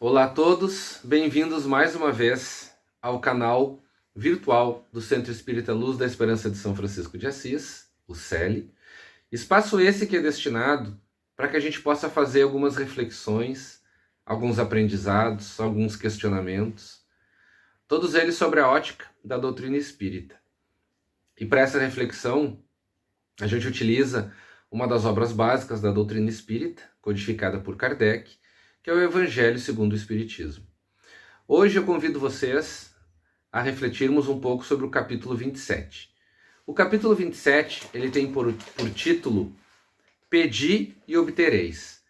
Olá a todos, bem-vindos mais uma vez ao canal virtual do Centro Espírita Luz da Esperança de São Francisco de Assis, o CELE. Espaço esse que é destinado para que a gente possa fazer algumas reflexões, alguns aprendizados, alguns questionamentos, todos eles sobre a ótica da doutrina espírita. E para essa reflexão, a gente utiliza uma das obras básicas da doutrina espírita, codificada por Kardec, que é o Evangelho segundo o Espiritismo. Hoje eu convido vocês a refletirmos um pouco sobre o capítulo 27. O capítulo 27, ele tem por título Pedi e Obtereis.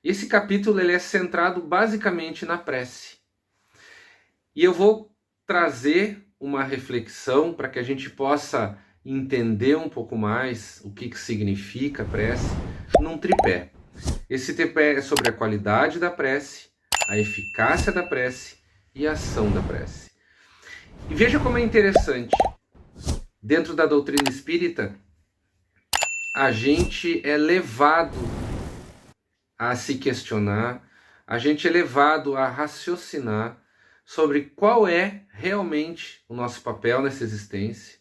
Esse capítulo ele é centrado basicamente na prece. E eu vou trazer uma reflexão para que a gente possa entender um pouco mais o que significa a prece num tripé. Esse tripé é sobre a qualidade da prece, a eficácia da prece e a ação da prece. E veja como é interessante. Dentro da doutrina espírita, a gente é levado a se questionar, a gente é levado a raciocinar sobre qual é realmente o nosso papel nessa existência,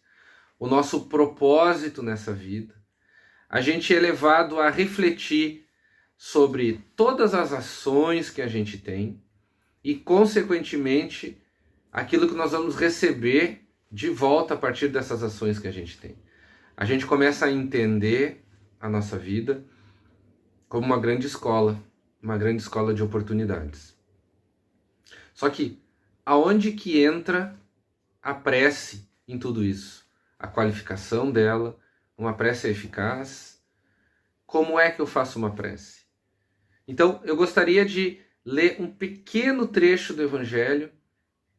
o nosso propósito nessa vida. A gente é levado a refletir sobre todas as ações que a gente tem e, consequentemente, aquilo que nós vamos receber de volta a partir dessas ações que a gente tem. A gente começa a entender a nossa vida como uma grande escola de oportunidades. Só que, aonde que entra a prece em tudo isso? A qualificação dela, uma prece eficaz? Como é que eu faço uma prece? Então, eu gostaria de ler um pequeno trecho do Evangelho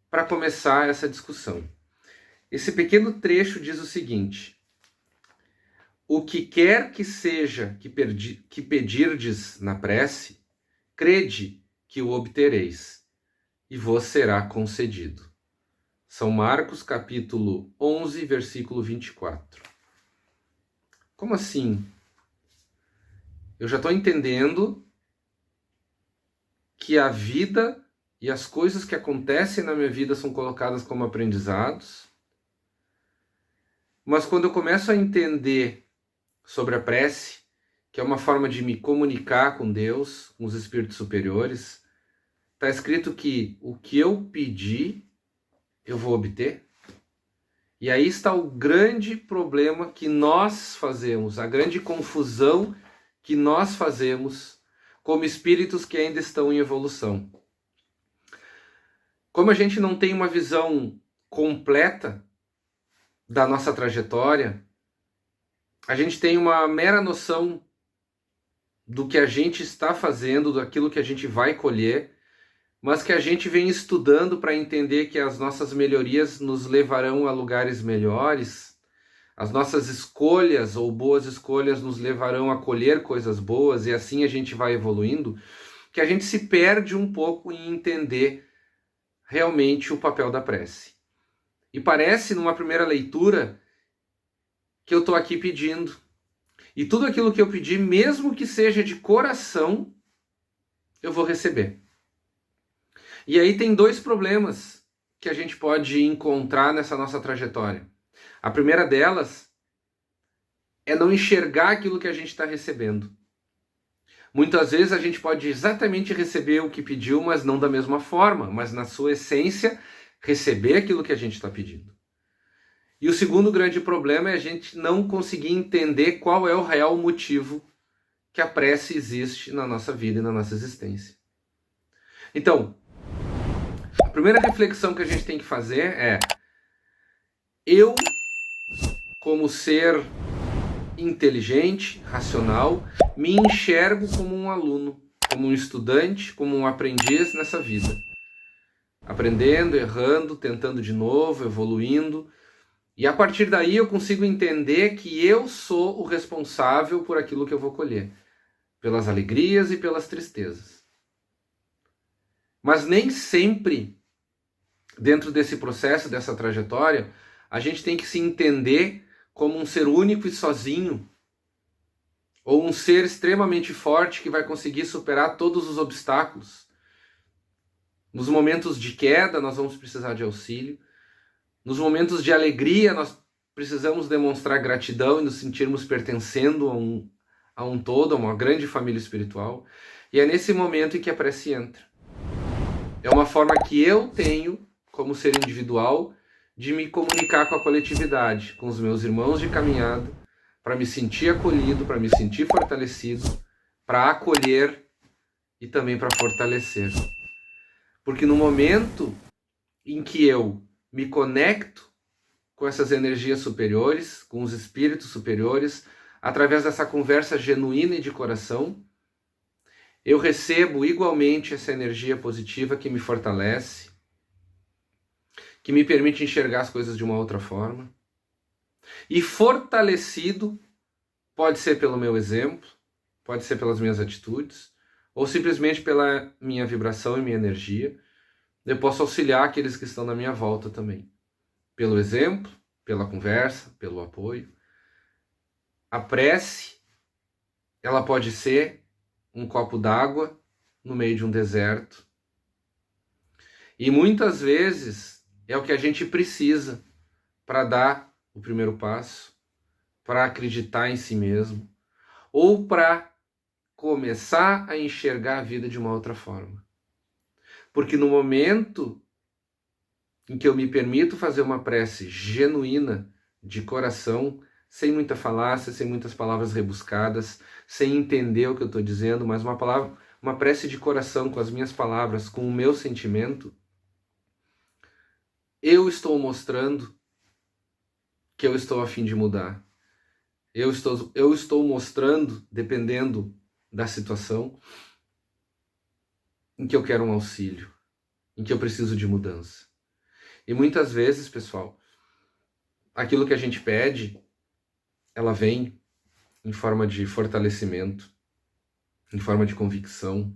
para começar essa discussão. Esse pequeno trecho diz o seguinte: o que quer que seja que pedirdes na prece, crede que o obtereis, e vos será concedido. São Marcos, capítulo 11, versículo 24. Como assim? Eu já estou entendendo que a vida e as coisas que acontecem na minha vida são colocadas como aprendizados, mas quando eu começo a entender sobre a prece, que é uma forma de me comunicar com Deus, com os espíritos superiores, está escrito que o que eu pedi, eu vou obter. E aí está o grande problema que nós fazemos, a grande confusão que nós fazemos como espíritos que ainda estão em evolução. Como a gente não tem uma visão completa da nossa trajetória, a gente tem uma mera noção do que a gente está fazendo, daquilo que a gente vai colher, mas que a gente vem estudando para entender que as nossas melhorias nos levarão a lugares melhores, as nossas escolhas ou boas escolhas nos levarão a colher coisas boas e assim a gente vai evoluindo, que a gente se perde um pouco em entender realmente o papel da prece. E parece, numa primeira leitura, que eu estou aqui pedindo. E tudo aquilo que eu pedi, mesmo que seja de coração, eu vou receber. E aí tem dois problemas que a gente pode encontrar nessa nossa trajetória. A primeira delas é não enxergar aquilo que a gente está recebendo. Muitas vezes a gente pode exatamente receber o que pediu, mas não da mesma forma, mas na sua essência, receber aquilo que a gente está pedindo. E o segundo grande problema é a gente não conseguir entender qual é o real motivo que a prece existe na nossa vida e na nossa existência. Então, a primeira reflexão que a gente tem que fazer é: eu, como ser inteligente, racional, me enxergo como um aluno, como um estudante, como um aprendiz nessa vida. Aprendendo, errando, tentando de novo, evoluindo. E a partir daí eu consigo entender que eu sou o responsável por aquilo que eu vou colher, pelas alegrias e pelas tristezas. Mas nem sempre, dentro desse processo, dessa trajetória, a gente tem que se entender como um ser único e sozinho, ou um ser extremamente forte que vai conseguir superar todos os obstáculos. Nos momentos de queda, nós vamos precisar de auxílio. Nos momentos de alegria, nós precisamos demonstrar gratidão e nos sentirmos pertencendo a um todo, a uma grande família espiritual. E é nesse momento em que a prece entra. É uma forma que eu tenho, como ser individual, de me comunicar com a coletividade, com os meus irmãos de caminhada, para me sentir acolhido, para me sentir fortalecido, para acolher e também para fortalecer. Porque no momento em que eu me conecto com essas energias superiores, com os espíritos superiores, através dessa conversa genuína e de coração, eu recebo igualmente essa energia positiva que me fortalece, que me permite enxergar as coisas de uma outra forma. E fortalecido pode ser pelo meu exemplo, pode ser pelas minhas atitudes, ou simplesmente pela minha vibração e minha energia. Eu posso auxiliar aqueles que estão na minha volta também. Pelo exemplo, pela conversa, pelo apoio. A prece, ela pode ser um copo d'água no meio de um deserto. E muitas vezes é o que a gente precisa para dar o primeiro passo, para acreditar em si mesmo, ou para começar a enxergar a vida de uma outra forma. Porque no momento em que eu me permito fazer uma prece genuína, de coração, sem muita falácia, sem muitas palavras rebuscadas, sem entender o que eu estou dizendo, mas uma prece de coração, com as minhas palavras, com o meu sentimento, eu estou mostrando que eu estou a fim de mudar. Eu estou mostrando, dependendo da situação, em que eu quero um auxílio, em que eu preciso de mudança. E muitas vezes, pessoal, aquilo que a gente pede, ela vem em forma de fortalecimento, em forma de convicção,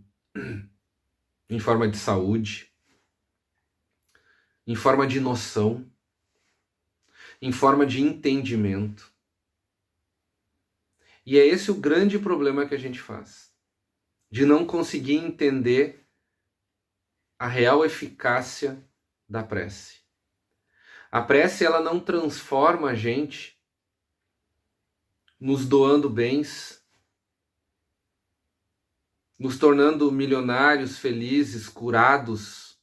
em forma de saúde, em forma de noção, em forma de entendimento. E é esse o grande problema que a gente faz, de não conseguir entender a real eficácia da prece. A prece, ela não transforma a gente nos doando bens, nos tornando milionários, felizes, curados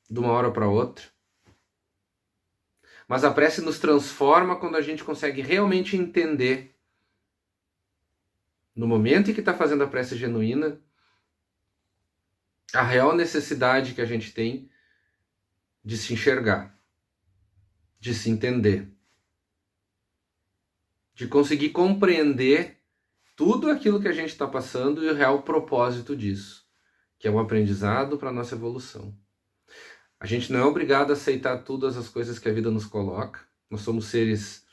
de uma hora para outra. Mas a prece nos transforma quando a gente consegue realmente entender, no momento em que está fazendo a prece genuína, a real necessidade que a gente tem de se enxergar, de se entender, de conseguir compreender tudo aquilo que a gente está passando e o real propósito disso, que é um aprendizado para a nossa evolução. A gente não é obrigado a aceitar todas as coisas que a vida nos coloca. Nós somos seres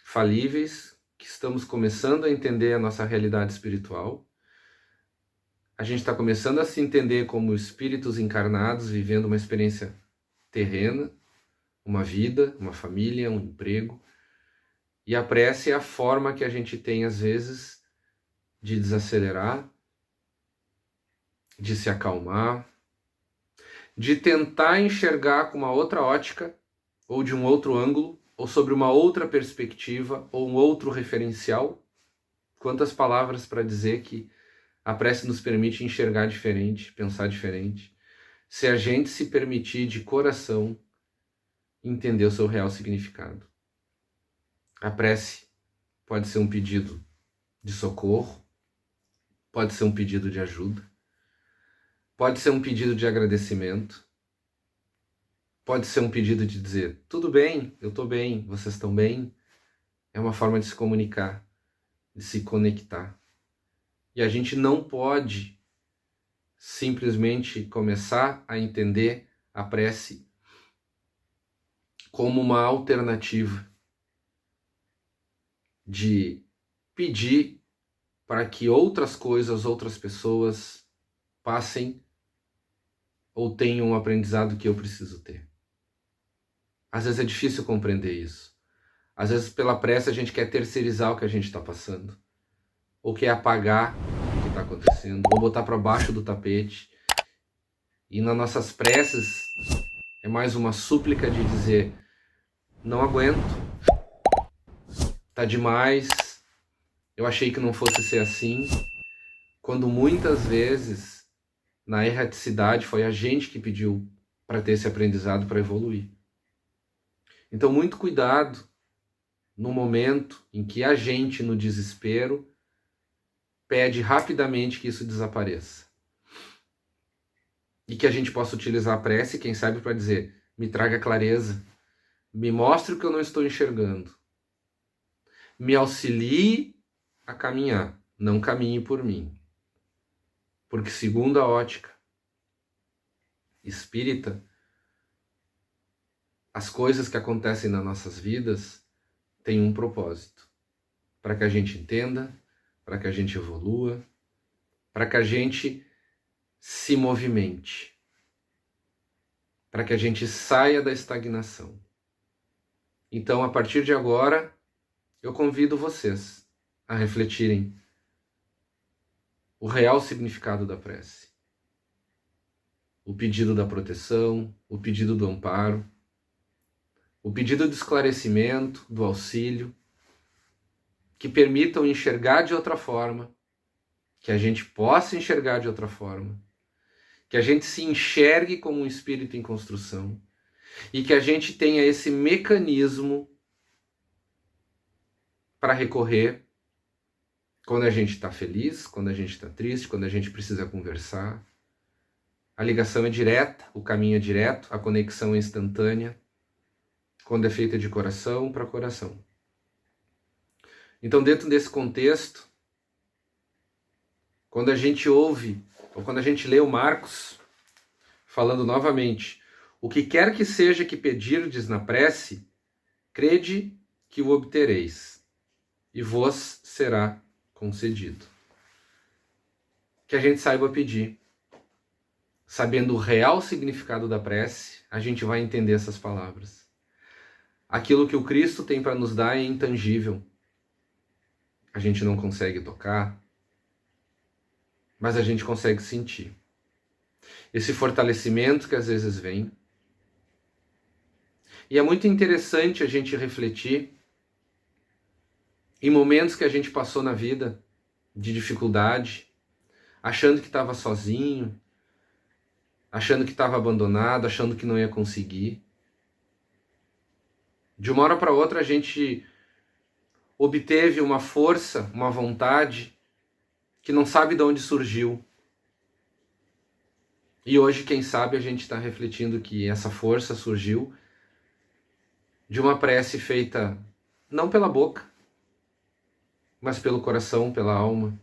falíveis, que estamos começando a entender a nossa realidade espiritual. A gente está começando a se entender como espíritos encarnados, vivendo uma experiência terrena, uma vida, uma família, um emprego. E a prece é a forma que a gente tem, às vezes, de desacelerar, de se acalmar, de tentar enxergar com uma outra ótica, ou de um outro ângulo, ou sobre uma outra perspectiva, ou um outro referencial. Quantas palavras para dizer que a prece nos permite enxergar diferente, pensar diferente, se a gente se permitir de coração entender o seu real significado. A prece pode ser um pedido de socorro, pode ser um pedido de ajuda, pode ser um pedido de agradecimento, pode ser um pedido de dizer, tudo bem, eu estou bem, vocês estão bem. É uma forma de se comunicar, de se conectar. E a gente não pode simplesmente começar a entender a prece como uma alternativa de pedir para que outras coisas, outras pessoas passem ou tenham o aprendizado que eu preciso ter. Às vezes é difícil compreender isso. Às vezes, pela prece, a gente quer terceirizar o que a gente está passando, ou quer apagar o que está acontecendo, ou botar para baixo do tapete E nas nossas preces é mais uma súplica de dizer: não aguento, tá demais, eu achei que não fosse ser assim, quando muitas vezes na erraticidade foi a gente que pediu para ter esse aprendizado, para evoluir. Então, muito cuidado no momento em que a gente, no desespero, pede rapidamente que isso desapareça. E que a gente possa utilizar a prece, quem sabe, para dizer: me traga clareza, me mostre o que eu não estou enxergando, me auxilie a caminhar, não caminhe por mim. Porque, segundo a ótica espírita, as coisas que acontecem nas nossas vidas têm um propósito, para que a gente entenda, para que a gente evolua, para que a gente se movimente, para que a gente saia da estagnação. Então, a partir de agora, eu convido vocês a refletirem o real significado da prece, o pedido da proteção, o pedido do amparo, o pedido de esclarecimento, do auxílio, que permitam enxergar de outra forma, que a gente possa enxergar de outra forma, que a gente se enxergue como um espírito em construção e que a gente tenha esse mecanismo para recorrer quando a gente está feliz, quando a gente está triste, quando a gente precisa conversar. A ligação é direta, o caminho é direto, a conexão é instantânea, quando é feita de coração para coração. Então, dentro desse contexto, quando a gente ouve, ou quando a gente lê o Marcos, falando novamente: o que quer que seja que pedirdes na prece, crede que o obtereis, e vos será concedido. Que a gente saiba pedir. Sabendo o real significado da prece, a gente vai entender essas palavras. Aquilo que o Cristo tem para nos dar é intangível. A gente não consegue tocar, mas a gente consegue sentir. Esse fortalecimento que às vezes vem. E é muito interessante a gente refletir em momentos que a gente passou na vida de dificuldade, achando que estava sozinho, achando que estava abandonado, achando que não ia conseguir. De uma hora para outra a gente obteve uma força, uma vontade que não sabe de onde surgiu. E hoje, quem sabe, a gente está refletindo que essa força surgiu de uma prece feita não pela boca, mas pelo coração, pela alma.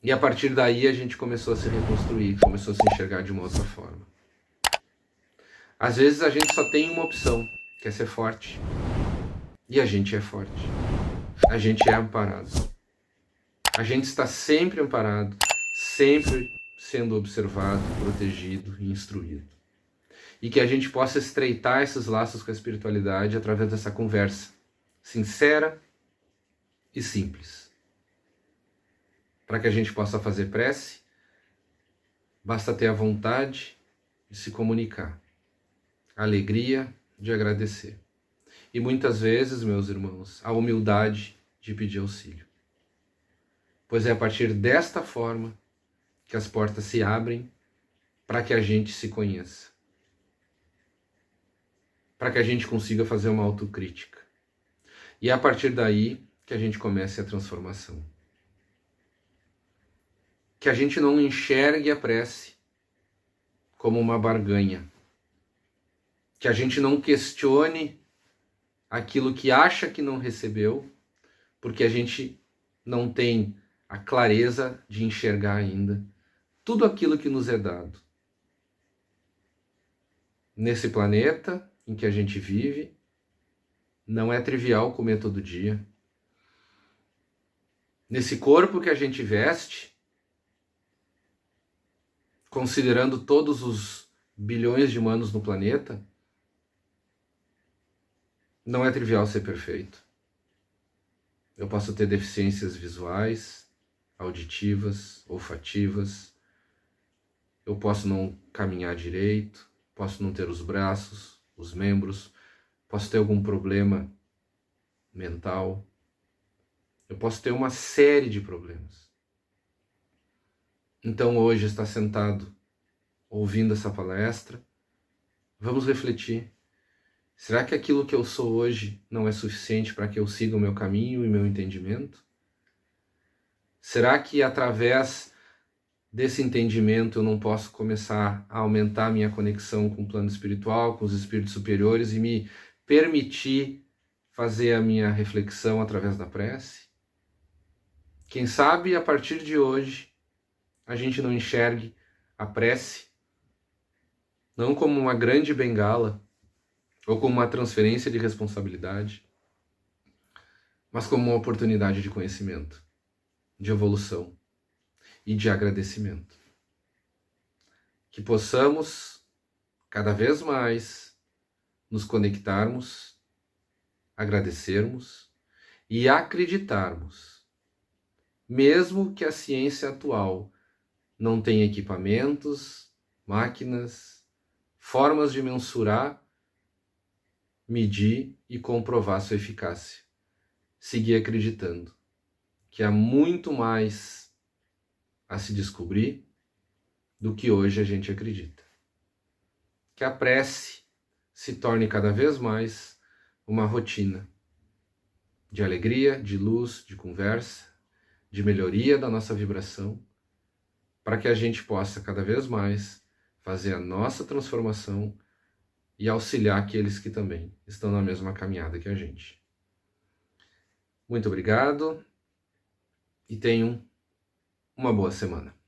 E a partir daí a gente começou a se reconstruir, começou a se enxergar de uma outra forma. Às vezes a gente só tem uma opção, que é ser forte. E a gente é forte. A gente é amparado. A gente está sempre amparado, sempre sendo observado, protegido e instruído. E que a gente possa estreitar esses laços com a espiritualidade através dessa conversa sincera e simples. Para que a gente possa fazer prece, basta ter a vontade de se comunicar, a alegria de agradecer. E muitas vezes, meus irmãos, a humildade de pedir auxílio. Pois é a partir desta forma que as portas se abrem para que a gente se conheça. Para que a gente consiga fazer uma autocrítica. E é a partir daí que a gente comece a transformação. Que a gente não enxergue a prece como uma barganha. Que a gente não questione aquilo que acha que não recebeu, porque a gente não tem a clareza de enxergar ainda tudo aquilo que nos é dado. Nesse planeta em que a gente vive, não é trivial comer todo dia. Nesse corpo que a gente veste, considerando todos os bilhões de humanos no planeta, não é trivial ser perfeito. Eu posso ter deficiências visuais, auditivas, olfativas. eu posso não caminhar direito, posso não ter os braços, os membros, posso ter algum problema mental, eu posso ter uma série de problemas. Então hoje está sentado ouvindo essa palestra, vamos refletir. Será que aquilo que eu sou hoje não é suficiente para que eu siga o meu caminho e meu entendimento? Será que através desse entendimento eu não posso começar a aumentar minha conexão com o plano espiritual, com os espíritos superiores e me permitir fazer a minha reflexão através da prece? Quem sabe a partir de hoje a gente não enxergue a prece não como uma grande bengala ou como uma transferência de responsabilidade, mas como uma oportunidade de conhecimento, de evolução e de agradecimento. Que possamos, cada vez mais, nos conectarmos, agradecermos e acreditarmos, mesmo que a ciência atual não tenha equipamentos, máquinas, formas de mensurar, medir e comprovar sua eficácia. Seguir acreditando que há muito mais a se descobrir do que hoje a gente acredita. Que a prece se torne cada vez mais uma rotina de alegria, de luz, de conversa, de melhoria da nossa vibração, para que a gente possa cada vez mais fazer a nossa transformação e auxiliar aqueles que também estão na mesma caminhada que a gente. Muito obrigado e tenham uma boa semana.